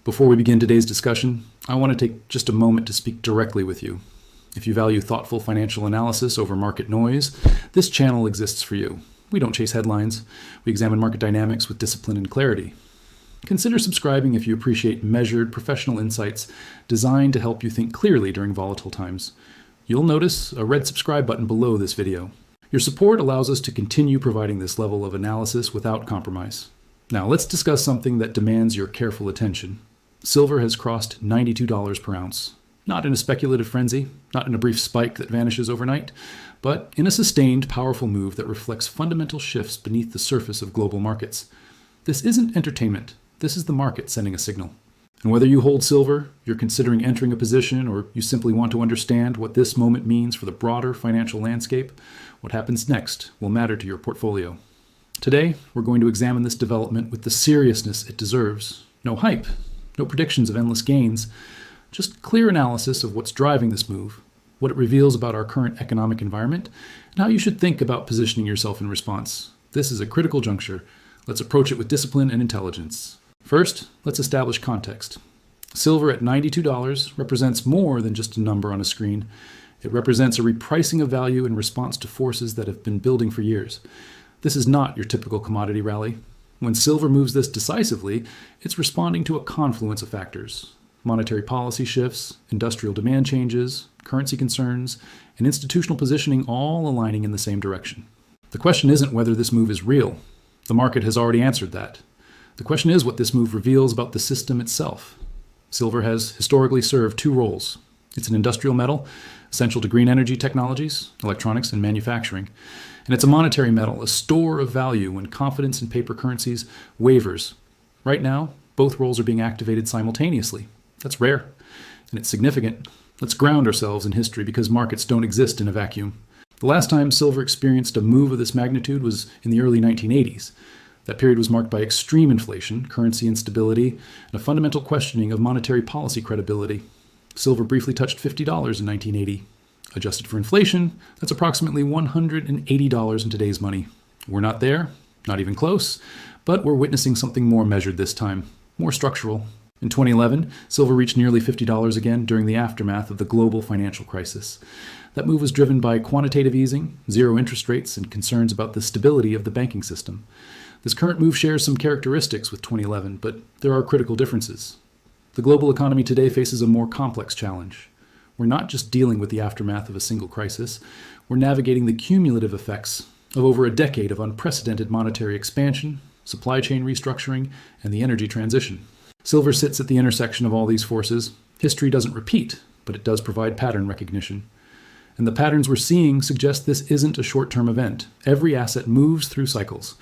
Before we begin today's discussion, I want to take just a moment to speak directly with you. If you value thoughtful financial analysis over market noise, this channel exists for you. We don't chase headlines. We examine market dynamics with discipline and clarity. Consider subscribing if you appreciate measured, professional insights designed to help you think clearly during volatile times. You'll notice a red subscribe button below this video. Your support allows us to continue providing this level of analysis without compromise. Now, let's discuss something that demands your careful attention. Silver has crossed $92 per ounce. Not in a speculative frenzy, not in a brief spike that vanishes overnight, but in a sustained, powerful move that reflects fundamental shifts beneath the surface of global markets. This isn't entertainment. This is the market sending a signal. And whether you hold silver, you're considering entering a position, or you simply want to understand what this moment means for the broader financial landscape, what happens next will matter to your portfolio. Today, we're going to examine this development with the seriousness it deserves. No hype, no predictions of endless gains, just clear analysis of what's driving this move, what it reveals about our current economic environment, and how you should think about positioning yourself in response. This is a critical juncture. Let's approach it with discipline and intelligence. First, let's establish context. Silver at $92 represents more than just a number on a screen. It represents a repricing of value in response to forces that have been building for years. This is not your typical commodity rally. When silver moves this decisively, it's responding to a confluence of factors. Monetary policy shifts, industrial demand changes, currency concerns, and institutional positioning all aligning in the same direction. The question isn't whether this move is real. The market has already answered that. The question is what this move reveals about the system itself. Silver has historically served two roles. It's an industrial metal, essential to green energy technologies, electronics, and manufacturing. And it's a monetary metal, a store of value when confidence in paper currencies wavers. Right now, both roles are being activated simultaneously. That's rare, and it's significant. Let's ground ourselves in history because markets don't exist in a vacuum. The last time silver experienced a move of this magnitude was in the early 1980s. That period was marked by extreme inflation, currency instability, and a fundamental questioning of monetary policy credibility. Silver briefly touched $50 in 1980. Adjusted for inflation, that's approximately $180 in today's money. We're not there, not even close, but we're witnessing something more measured this time, more structural. In 2011, silver reached nearly $50 again during the aftermath of the global financial crisis. That move was driven by quantitative easing, zero interest rates, and concerns about the stability of the banking system. This current move shares some characteristics with 2011, but there are critical differences. The global economy today faces a more complex challenge. We're not just dealing with the aftermath of a single crisis, we're navigating the cumulative effects of over a decade of unprecedented monetary expansion, supply chain restructuring, and the energy transition. Silver sits at the intersection of all these forces. History doesn't repeat, but it does provide pattern recognition. And the patterns we're seeing suggest this isn't a short-term event. Every asset moves through cycles.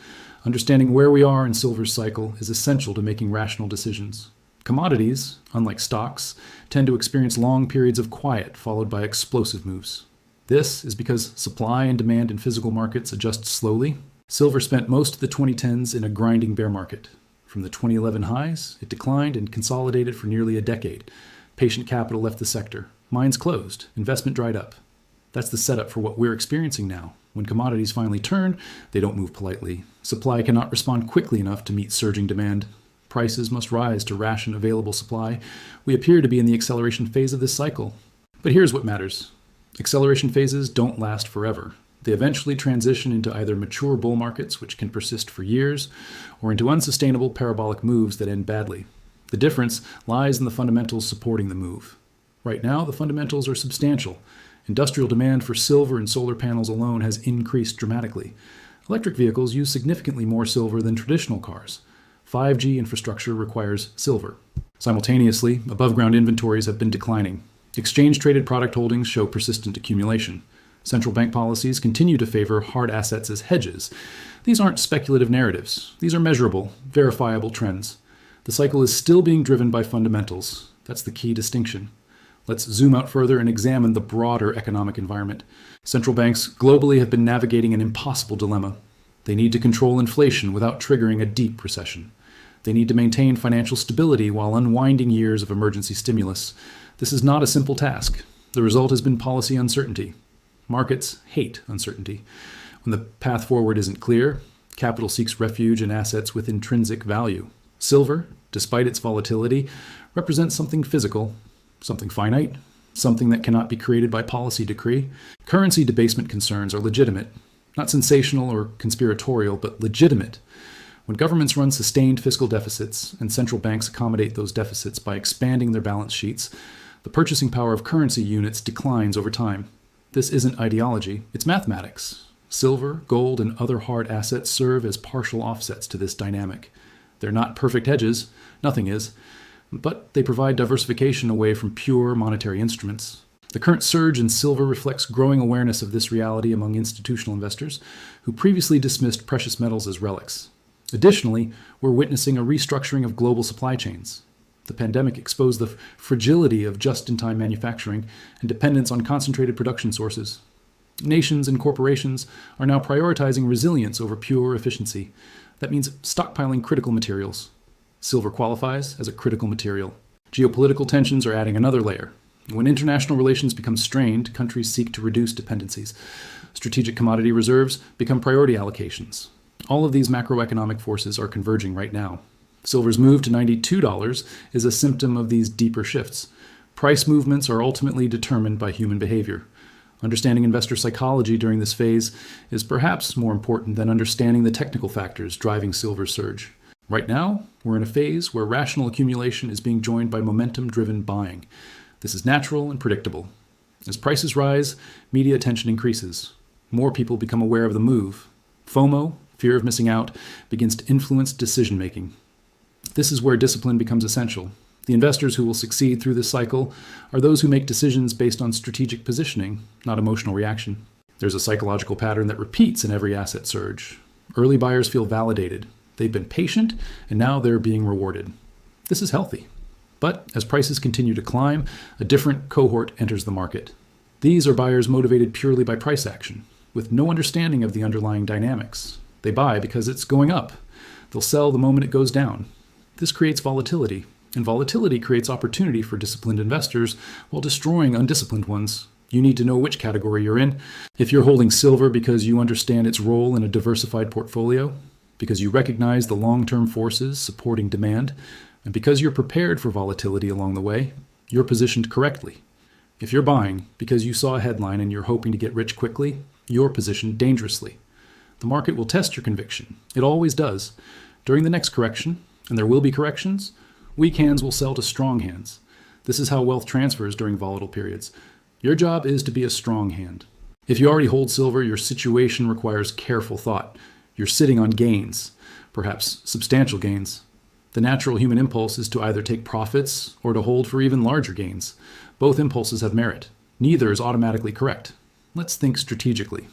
Understanding where we are in silver's cycle is essential to making rational decisions. Commodities, unlike stocks, tend to experience long periods of quiet followed by explosive moves. This is because supply and demand in physical markets adjust slowly. Silver spent most of the 2010s in a grinding bear market. From the 2011 highs, it declined and consolidated for nearly a decade. Patient capital left the sector. Mines closed. Investment dried up. That's the setup for what we're experiencing now. When commodities finally turn, they don't move politely. Supply cannot respond quickly enough to meet surging demand. Prices must rise to ration available supply. We appear to be in the acceleration phase of this cycle. But here's what matters. Acceleration phases don't last forever. They eventually transition into either mature bull markets, which can persist for years, or into unsustainable parabolic moves that end badly. The difference lies in the fundamentals supporting the move. Right now, the fundamentals are substantial. Industrial demand for silver and solar panels alone has increased dramatically. Electric vehicles use significantly more silver than traditional cars. 5G infrastructure requires silver. Simultaneously, above-ground inventories have been declining. Exchange-traded product holdings show persistent accumulation. Central bank policies continue to favor hard assets as hedges. These aren't speculative narratives. These are measurable, verifiable trends. The cycle is still being driven by fundamentals. That's the key distinction. Let's zoom out further and examine the broader economic environment. Central banks globally have been navigating an impossible dilemma. They need to control inflation without triggering a deep recession. They need to maintain financial stability while unwinding years of emergency stimulus. This is not a simple task. The result has been policy uncertainty. Markets hate uncertainty. When the path forward isn't clear, capital seeks refuge in assets with intrinsic value. Silver, despite its volatility, represents something physical, something finite, something that cannot be created by policy decree. Currency debasement concerns are legitimate, not sensational or conspiratorial, but legitimate. When governments run sustained fiscal deficits and central banks accommodate those deficits by expanding their balance sheets, the purchasing power of currency units declines over time. This isn't ideology, it's mathematics. Silver, gold, and other hard assets serve as partial offsets to this dynamic. They're not perfect hedges, nothing is, but they provide diversification away from pure monetary instruments. The current surge in silver reflects growing awareness of this reality among institutional investors who previously dismissed precious metals as relics. Additionally, we're witnessing a restructuring of global supply chains. The pandemic exposed the fragility of just-in-time manufacturing and dependence on concentrated production sources. Nations and corporations are now prioritizing resilience over pure efficiency. That means stockpiling critical materials. Silver qualifies as a critical material. Geopolitical tensions are adding another layer. When international relations become strained, countries seek to reduce dependencies. Strategic commodity reserves become priority allocations. All of these macroeconomic forces are converging right now. Silver's move to $92 is a symptom of these deeper shifts. Price movements are ultimately determined by human behavior. Understanding investor psychology during this phase is perhaps more important than understanding the technical factors driving silver's surge. Right now, we're in a phase where rational accumulation is being joined by momentum-driven buying. This is natural and predictable. As prices rise, media attention increases. More people become aware of the move. FOMO, fear of missing out, begins to influence decision-making. This is where discipline becomes essential. The investors who will succeed through this cycle are those who make decisions based on strategic positioning, not emotional reaction. There's a psychological pattern that repeats in every asset surge. Early buyers feel validated. They've been patient, and now they're being rewarded. This is healthy. But as prices continue to climb, a different cohort enters the market. These are buyers motivated purely by price action, with no understanding of the underlying dynamics. They buy because it's going up. They'll sell the moment it goes down. This creates volatility, and volatility creates opportunity for disciplined investors while destroying undisciplined ones. You need to know which category you're in. If you're holding silver because you understand its role in a diversified portfolio, because you recognize the long-term forces supporting demand, and because you're prepared for volatility along the way, you're positioned correctly. If you're buying because you saw a headline and you're hoping to get rich quickly, you're positioned dangerously. The market will test your conviction. It always does. During the next correction, and there will be corrections, weak hands will sell to strong hands. This is how wealth transfers during volatile periods. Your job is to be a strong hand. If you already hold silver, your situation requires careful thought. You're sitting on gains, perhaps substantial gains. The natural human impulse is to either take profits or to hold for even larger gains. Both impulses have merit. Neither is automatically correct. Let's think strategically.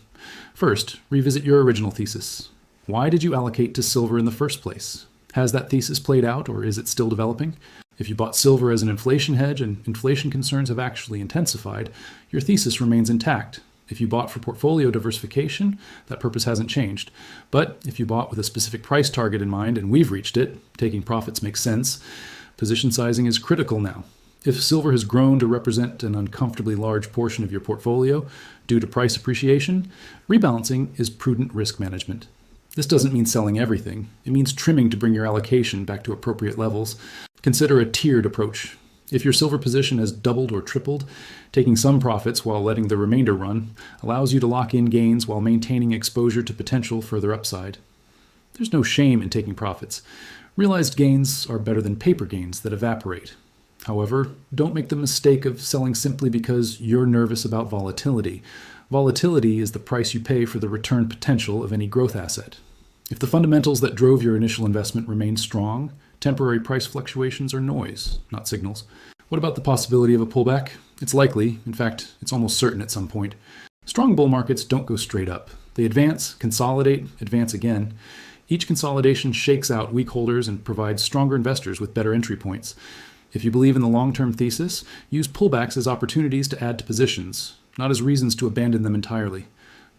First, revisit your original thesis. Why did you allocate to silver in the first place? Has that thesis played out, or is it still developing? If you bought silver as an inflation hedge and inflation concerns have actually intensified, your thesis remains intact. If you bought for portfolio diversification, that purpose hasn't changed. But if you bought with a specific price target in mind and we've reached it, taking profits makes sense. Position sizing is critical now. If silver has grown to represent an uncomfortably large portion of your portfolio due to price appreciation, rebalancing is prudent risk management. This doesn't mean selling everything. It means trimming to bring your allocation back to appropriate levels. Consider a tiered approach. If your silver position has doubled or tripled, taking some profits while letting the remainder run allows you to lock in gains while maintaining exposure to potential further upside. There's no shame in taking profits. Realized gains are better than paper gains that evaporate. However, don't make the mistake of selling simply because you're nervous about volatility. Volatility is the price you pay for the return potential of any growth asset. If the fundamentals that drove your initial investment remain strong, temporary price fluctuations are noise, not signals. What about the possibility of a pullback? It's likely. In fact, it's almost certain at some point. Strong bull markets don't go straight up. They advance, consolidate, advance again. Each consolidation shakes out weak holders and provides stronger investors with better entry points. If you believe in the long-term thesis, use pullbacks as opportunities to add to positions, not as reasons to abandon them entirely.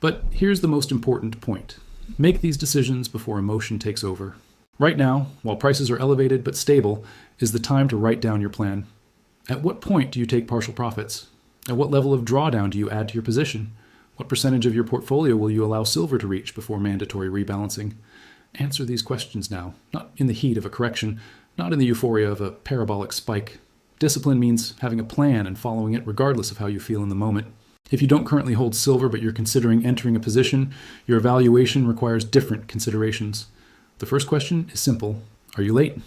But here's the most important point. Make these decisions before emotion takes over. Right now, while prices are elevated but stable, is the time to write down your plan. At what point do you take partial profits? At what level of drawdown do you add to your position? What percentage of your portfolio will you allow silver to reach before mandatory rebalancing? Answer these questions now, not in the heat of a correction, not in the euphoria of a parabolic spike. Discipline means having a plan and following it regardless of how you feel in the moment. If you don't currently hold silver but you're considering entering a position, your evaluation requires different considerations. The first question is simple. Are you late?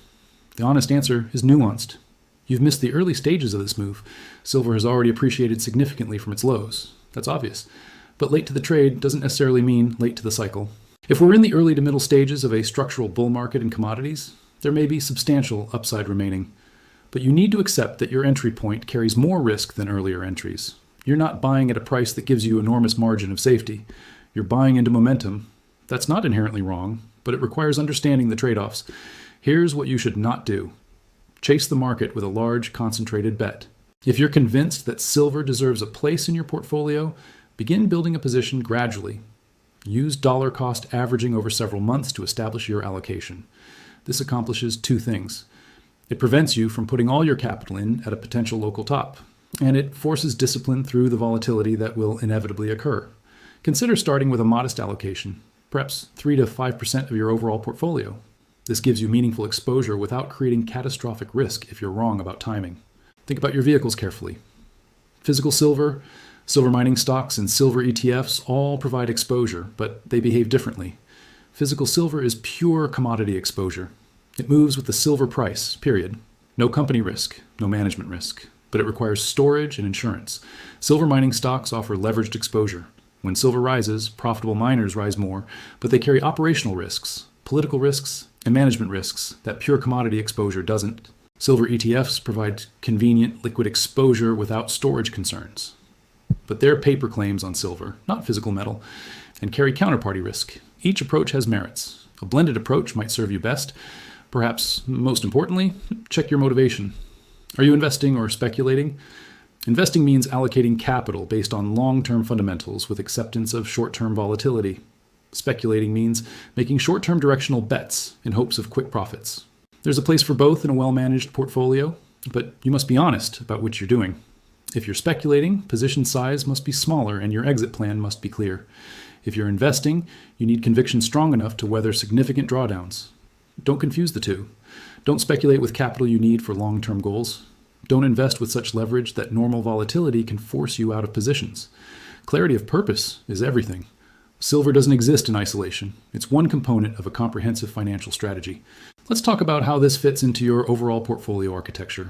The honest answer is nuanced. You've missed the early stages of this move. Silver has already appreciated significantly from its lows. That's obvious. But late to the trade doesn't necessarily mean late to the cycle. If we're in the early to middle stages of a structural bull market in commodities, there may be substantial upside remaining. But you need to accept that your entry point carries more risk than earlier entries. You're not buying at a price that gives you enormous margin of safety. You're buying into momentum. That's not inherently wrong, but it requires understanding the trade-offs. Here's what you should not do. Chase the market with a large, concentrated bet. If you're convinced that silver deserves a place in your portfolio, begin building a position gradually. Use dollar cost averaging over several months to establish your allocation. This accomplishes two things. It prevents you from putting all your capital in at a potential local top, and it forces discipline through the volatility that will inevitably occur. Consider starting with a modest allocation, perhaps 3 to 5% of your overall portfolio. This gives you meaningful exposure without creating catastrophic risk if you're wrong about timing. Think about your vehicles carefully. Physical silver, silver mining stocks, and silver ETFs all provide exposure, but they behave differently. Physical silver is pure commodity exposure. It moves with the silver price, period. No company risk, no management risk, but it requires storage and insurance. Silver mining stocks offer leveraged exposure. When silver rises, profitable miners rise more, but they carry operational risks, political risks, and management risks that pure commodity exposure doesn't. Silver ETFs provide convenient liquid exposure without storage concerns. But they're paper claims on silver, not physical metal, and carry counterparty risk. Each approach has merits. A blended approach might serve you best. Perhaps most importantly, check your motivation. Are you investing or speculating? Investing means allocating capital based on long-term fundamentals with acceptance of short-term volatility. Speculating means making short-term directional bets in hopes of quick profits. There's a place for both in a well-managed portfolio, but you must be honest about what you're doing. If you're speculating, position size must be smaller and your exit plan must be clear. If you're investing, you need conviction strong enough to weather significant drawdowns. Don't confuse the two. Don't speculate with capital you need for long-term goals. Don't invest with such leverage that normal volatility can force you out of positions. Clarity of purpose is everything. Silver doesn't exist in isolation. It's one component of a comprehensive financial strategy. Let's talk about how this fits into your overall portfolio architecture.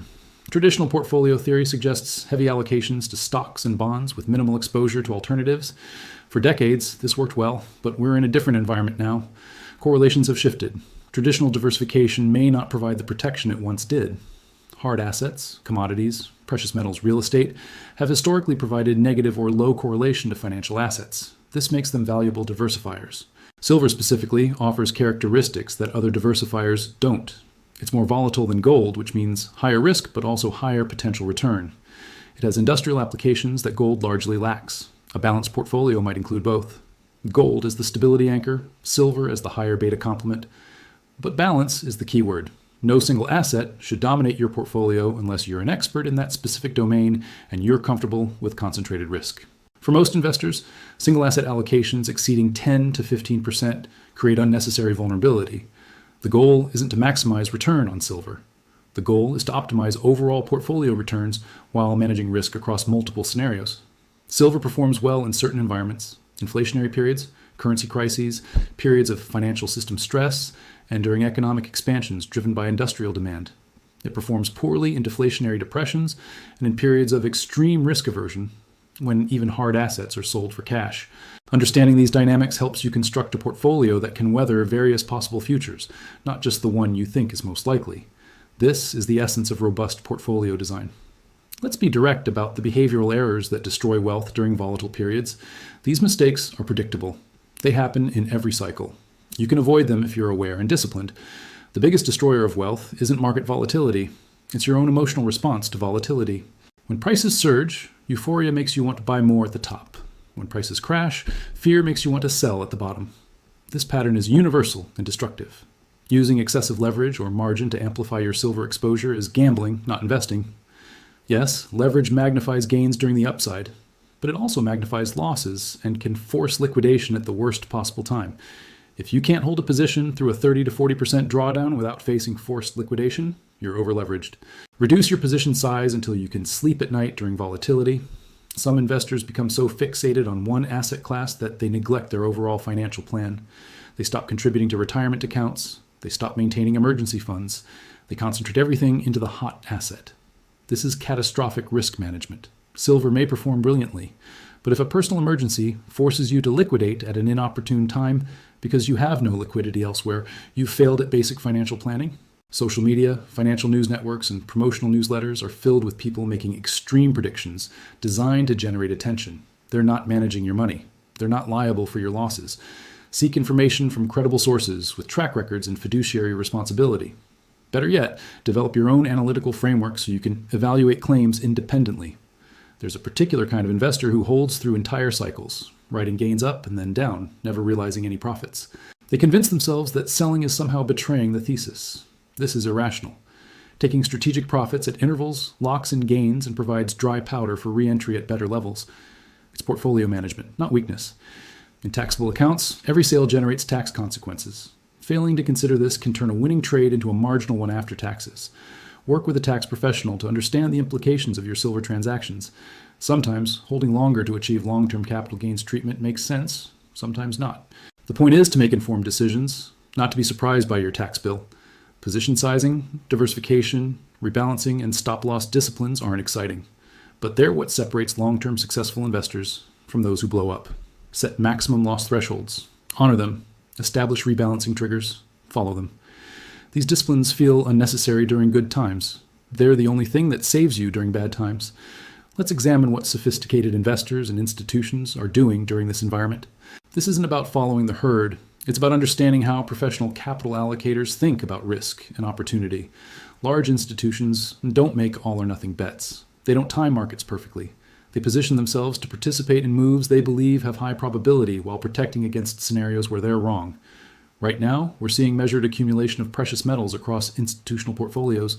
Traditional portfolio theory suggests heavy allocations to stocks and bonds with minimal exposure to alternatives. For decades, this worked well, but we're in a different environment now. Correlations have shifted. Traditional diversification may not provide the protection it once did. Hard assets, commodities, precious metals, real estate have historically provided negative or low correlation to financial assets. This makes them valuable diversifiers. Silver specifically offers characteristics that other diversifiers don't. It's more volatile than gold, which means higher risk but also higher potential return. It has industrial applications that gold largely lacks. A balanced portfolio might include both. Gold is the stability anchor, silver as the higher beta complement. But balance is the key word. No single asset should dominate your portfolio unless you're an expert in that specific domain and you're comfortable with concentrated risk. For most investors, single asset allocations exceeding 10 to 15% create unnecessary vulnerability. The goal isn't to maximize return on silver. The goal is to optimize overall portfolio returns while managing risk across multiple scenarios. Silver performs well in certain environments, inflationary periods, currency crises, periods of financial system stress, and during economic expansions driven by industrial demand. It performs poorly in deflationary depressions and in periods of extreme risk aversion, when even hard assets are sold for cash. Understanding these dynamics helps you construct a portfolio that can weather various possible futures, not just the one you think is most likely. This is the essence of robust portfolio design. Let's be direct about the behavioral errors that destroy wealth during volatile periods. These mistakes are predictable. They happen in every cycle. You can avoid them if you're aware and disciplined. The biggest destroyer of wealth isn't market volatility. It's your own emotional response to volatility. When prices surge, euphoria makes you want to buy more at the top. When prices crash, fear makes you want to sell at the bottom. This pattern is universal and destructive. Using excessive leverage or margin to amplify your silver exposure is gambling, not investing. Yes, leverage magnifies gains during the upside, but it also magnifies losses and can force liquidation at the worst possible time. If you can't hold a position through a 30 to 40% drawdown without facing forced liquidation, you're overleveraged. Reduce your position size until you can sleep at night during volatility. Some investors become so fixated on one asset class that they neglect their overall financial plan. They stop contributing to retirement accounts. They stop maintaining emergency funds. They concentrate everything into the hot asset. This is catastrophic risk management. Silver may perform brilliantly, but if a personal emergency forces you to liquidate at an inopportune time because you have no liquidity elsewhere, you've failed at basic financial planning. Social media, financial news networks, and promotional newsletters are filled with people making extreme predictions designed to generate attention. They're not managing your money. They're not liable for your losses. Seek information from credible sources with track records and fiduciary responsibility. Better yet, develop your own analytical framework so you can evaluate claims independently. There's a particular kind of investor who holds through entire cycles, riding gains up and then down, never realizing any profits. They convince themselves that selling is somehow betraying the thesis. This is irrational. Taking strategic profits at intervals locks in gains and provides dry powder for re-entry at better levels. It's portfolio management, not weakness. In taxable accounts, every sale generates tax consequences. Failing to consider this can turn a winning trade into a marginal one after taxes. Work with a tax professional to understand the implications of your silver transactions. Sometimes, holding longer to achieve long-term capital gains treatment makes sense, sometimes not. The point is to make informed decisions, not to be surprised by your tax bill. Position sizing, diversification, rebalancing, and stop-loss disciplines aren't exciting, but they're what separates long-term successful investors from those who blow up. Set maximum loss thresholds, honor them, establish rebalancing triggers, follow them. These disciplines feel unnecessary during good times. They're the only thing that saves you during bad times. Let's examine what sophisticated investors and institutions are doing during this environment. This isn't about following the herd. It's about understanding how professional capital allocators think about risk and opportunity. Large institutions don't make all or nothing bets. They don't time markets perfectly. They position themselves to participate in moves they believe have high probability while protecting against scenarios where they're wrong. Right now, we're seeing measured accumulation of precious metals across institutional portfolios.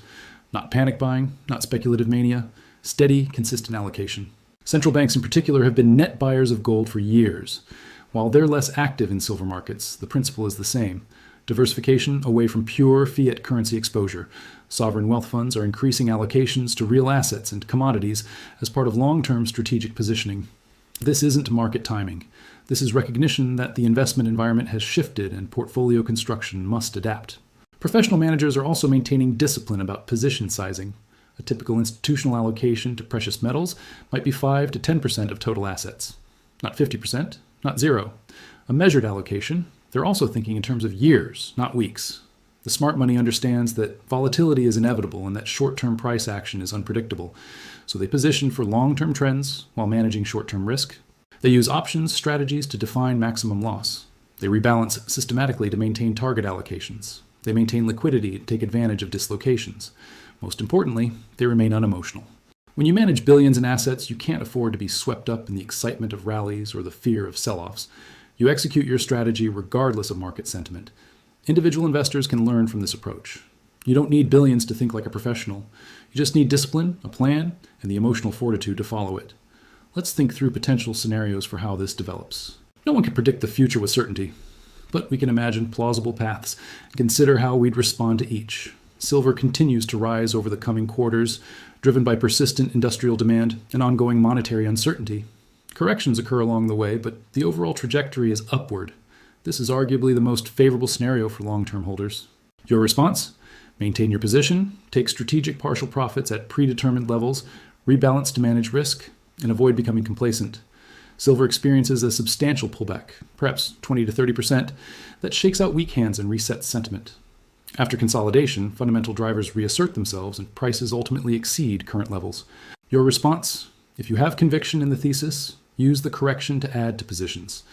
Not panic buying, not speculative mania, steady, consistent allocation. Central banks in particular have been net buyers of gold for years. While they're less active in silver markets, the principle is the same. Diversification away from pure fiat currency exposure. Sovereign wealth funds are increasing allocations to real assets and commodities as part of long-term strategic positioning. This isn't market timing. This is recognition that the investment environment has shifted and portfolio construction must adapt. Professional managers are also maintaining discipline about position sizing. A typical institutional allocation to precious metals might be 5 to 10% of total assets. Not 50%, not zero. A measured allocation, they're also thinking in terms of years, not weeks. The smart money understands that volatility is inevitable and that short-term price action is unpredictable. So they position for long-term trends while managing short-term risk. They use options strategies to define maximum loss. They rebalance systematically to maintain target allocations. They maintain liquidity to take advantage of dislocations. Most importantly, they remain unemotional. When you manage billions in assets, you can't afford to be swept up in the excitement of rallies or the fear of sell-offs. You execute your strategy regardless of market sentiment. Individual investors can learn from this approach. You don't need billions to think like a professional. You just need discipline, a plan, and the emotional fortitude to follow it. Let's think through potential scenarios for how this develops. No one can predict the future with certainty, but we can imagine plausible paths and consider how we'd respond to each. Silver continues to rise over the coming quarters, driven by persistent industrial demand and ongoing monetary uncertainty. Corrections occur along the way, but the overall trajectory is upward. This is arguably the most favorable scenario for long-term holders. Your response? Maintain your position, take strategic partial profits at predetermined levels, rebalance to manage risk, and avoid becoming complacent. Silver experiences a substantial pullback, perhaps 20 to 30%, that shakes out weak hands and resets sentiment. After consolidation, fundamental drivers reassert themselves and prices ultimately exceed current levels. Your response? If you have conviction in the thesis, use the correction to add to positions.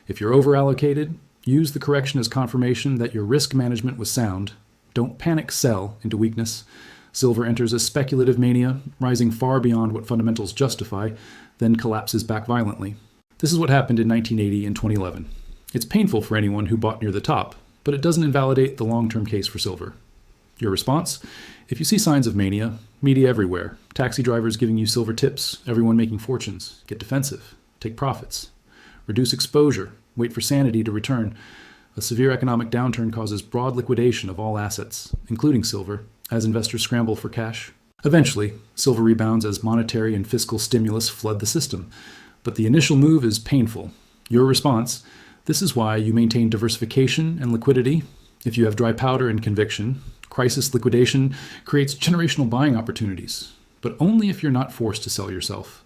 If you're overallocated, use the correction as confirmation that your risk management was sound. Don't panic sell into weakness. Silver enters a speculative mania, rising far beyond what fundamentals justify, then collapses back violently. This is what happened in 1980 and 2011. It's painful for anyone who bought near the top, but it doesn't invalidate the long-term case for silver. Your response? If you see signs of mania, media everywhere, taxi drivers giving you silver tips, everyone making fortunes, get defensive, take profits. Reduce exposure, wait for sanity to return. A severe economic downturn causes broad liquidation of all assets, including silver, as investors scramble for cash. Eventually, silver rebounds as monetary and fiscal stimulus flood the system. But the initial move is painful. Your response: this is why you maintain diversification and liquidity. If you have dry powder and conviction, crisis liquidation creates generational buying opportunities, but only if you're not forced to sell yourself.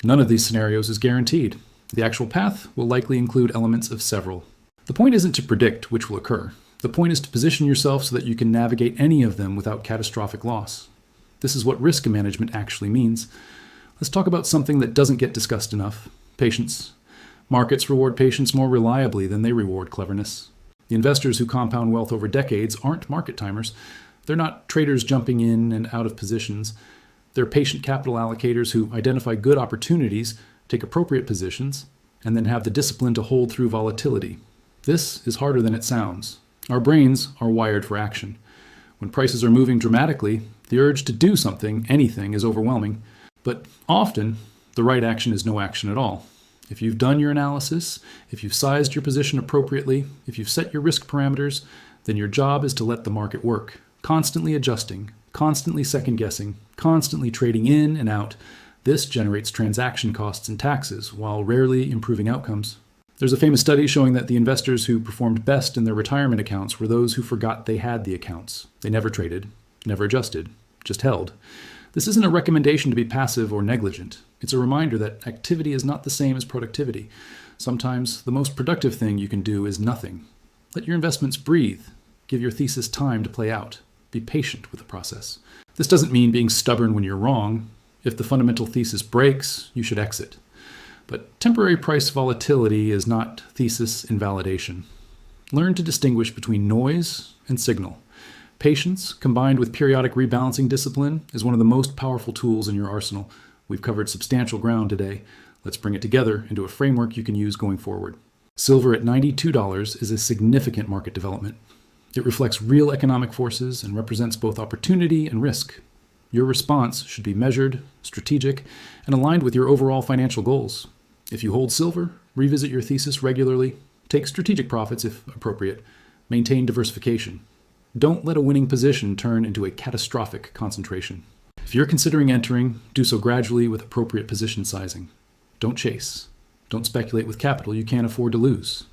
None of these scenarios is guaranteed. The actual path will likely include elements of several. The point isn't to predict which will occur. The point is to position yourself so that you can navigate any of them without catastrophic loss. This is what risk management actually means. Let's talk about something that doesn't get discussed enough: patience. Markets reward patience more reliably than they reward cleverness. The investors who compound wealth over decades aren't market timers. They're not traders jumping in and out of positions. They're patient capital allocators who identify good opportunities, take appropriate positions, and then have the discipline to hold through volatility. This is harder than it sounds. Our brains are wired for action. When prices are moving dramatically, the urge to do something, anything, is overwhelming. But often, the right action is no action at all. If you've done your analysis, if you've sized your position appropriately, if you've set your risk parameters, then your job is to let the market work, constantly adjusting, constantly second-guessing, constantly trading in and out. This generates transaction costs and taxes, while rarely improving outcomes. There's a famous study showing that the investors who performed best in their retirement accounts were those who forgot they had the accounts. They never traded, never adjusted, just held. This isn't a recommendation to be passive or negligent. It's a reminder that activity is not the same as productivity. Sometimes the most productive thing you can do is nothing. Let your investments breathe. Give your thesis time to play out. Be patient with the process. This doesn't mean being stubborn when you're wrong. If the fundamental thesis breaks, you should exit. But temporary price volatility is not thesis invalidation. Learn to distinguish between noise and signal. Patience, combined with periodic rebalancing discipline, is one of the most powerful tools in your arsenal. We've covered substantial ground today. Let's bring it together into a framework you can use going forward. Silver at $92 is a significant market development. It reflects real economic forces and represents both opportunity and risk. Your response should be measured, strategic, and aligned with your overall financial goals. If you hold silver, revisit your thesis regularly, take strategic profits if appropriate, maintain diversification. Don't let a winning position turn into a catastrophic concentration. If you're considering entering, do so gradually with appropriate position sizing. Don't chase. Don't speculate with capital you can't afford to lose.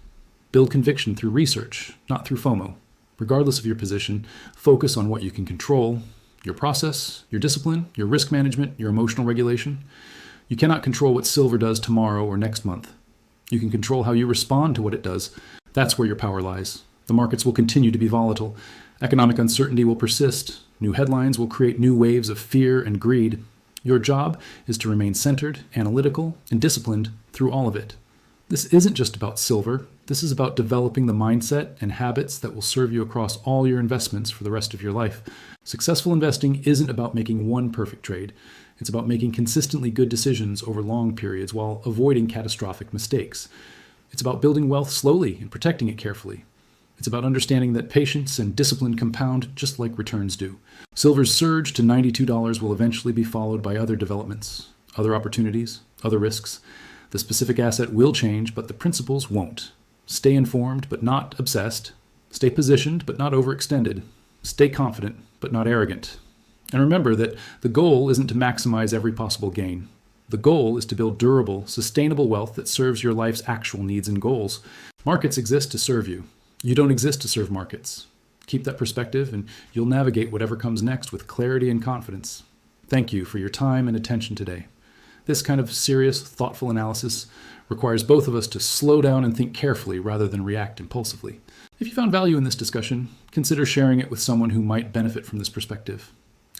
Build conviction through research, not through FOMO. Regardless of your position, focus on what you can control: your process, your discipline, your risk management, your emotional regulation. You cannot control what silver does tomorrow or next month. You can control how you respond to what it does. That's where your power lies. The markets will continue to be volatile. Economic uncertainty will persist. New headlines will create new waves of fear and greed. Your job is to remain centered, analytical, and disciplined through all of it. This isn't just about silver. This is about developing the mindset and habits that will serve you across all your investments for the rest of your life. Successful investing isn't about making one perfect trade. It's about making consistently good decisions over long periods while avoiding catastrophic mistakes. It's about building wealth slowly and protecting it carefully. It's about understanding that patience and discipline compound just like returns do. Silver's surge to $92 will eventually be followed by other developments, other opportunities, other risks. The specific asset will change, but the principles won't. Stay informed, but not obsessed. Stay positioned, but not overextended. Stay confident, but not arrogant. And remember that the goal isn't to maximize every possible gain. The goal is to build durable, sustainable wealth that serves your life's actual needs and goals. Markets exist to serve you. You don't exist to serve markets. Keep that perspective, and you'll navigate whatever comes next with clarity and confidence. Thank you for your time and attention today. This kind of serious, thoughtful analysis requires both of us to slow down and think carefully rather than react impulsively. If you found value in this discussion, consider sharing it with someone who might benefit from this perspective.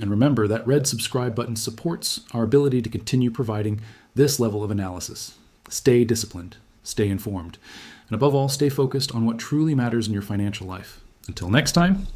And remember, that red subscribe button supports our ability to continue providing this level of analysis. Stay disciplined, stay informed, and above all, stay focused on what truly matters in your financial life. Until next time,